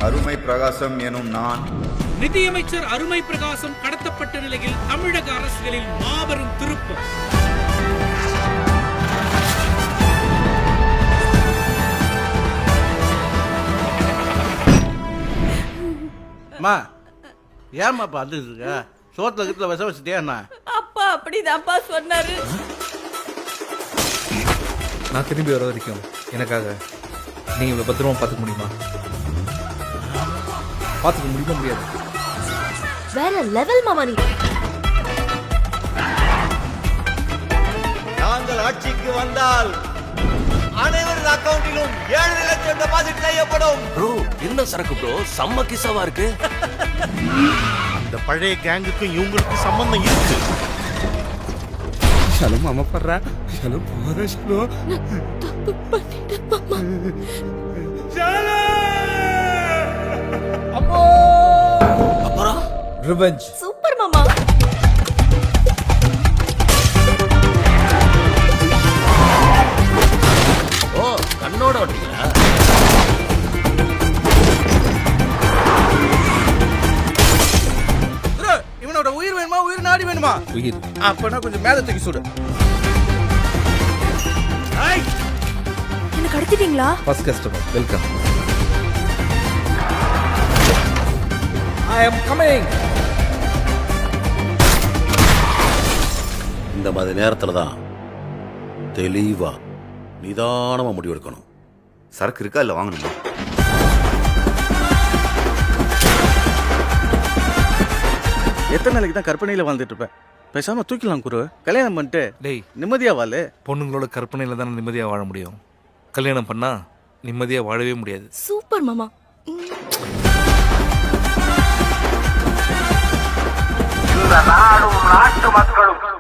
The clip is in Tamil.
அருமை பிரகாசம் எனும் நான் நிதியமைச்சர் அருமை பிரகாசம் கடத்தப்பட்ட நிலையில் தமிழக அரசியலில் மாபெரும் திருப்பம். அம்மா ஏம்மா பார்த்துட்டு இருக்க? சோத்துல கிட்ட விஷம் வச்சுட்டியா என்ன? அப்பா அப்படிதான்ப்பா சொன்னாரு. நான் திரும்பி வர வரைக்கும் எனக்காக நீங்க இவ்வளவு பத்திரமா பார்த்துக்க முடியுமா? பார்த்துக்க முடியுமா? முடியாது. வேற லெவல் மாமா நீ. நாங்கள் ஆட்சிக்கு வந்தால் அனைவரது அக்கவுண்டிலும் 7 லட்சம் டெபாசிட் செய்யப்படும். ப்ரோ என்ன சரக்கு ப்ரோ, செம்ம கிசாவா இருக்கு. அந்த பழைய கேங்குக்கும் இவங்களுக்கும் சம்பந்தம் இருக்கு. ஷலோ மாமா படுறா. ஷலோ போற ஷலோ. தப்பு பண்ணிட்டேன் மாமா. அப்புறம் ரிவெஞ்ச். சூப்பர் மாமா. ஓ கண்ணோட ஓட்டுறீங்களா? இவனோட உயிர் வேணுமா, உயிர் நாடி வேணுமா? உயிர். அப்பனா கொஞ்சம் மேல தூக்கி சுடு. என்ன கடத்திட்டீங்களா? First customer welcome. I am coming. இந்த மாதிரி நேரத்துல தான் தெளிவா நிதானமா முடிவெடுக்கணும். சரக்கு இருக்கா இல்லை வாங்கணுமா? எத்தனை நாளைக்கு தான் கற்பனையில வாழ்ந்துட்டு இருப்பேன்? பேசாம தூக்கிலாம் குரு. கல்யாணம் பண்ணிட்டு டேய், நிம்மதியா வாழு. பொண்ணுங்களோட கற்பனையில தானே நிம்மதியா வாழ முடியும். கல்யாணம் பண்ணா நிம்மதியா வாழவே முடியாது. சூப்பர் மாமா. இந்த நாடும் நாட்டு மக்களும்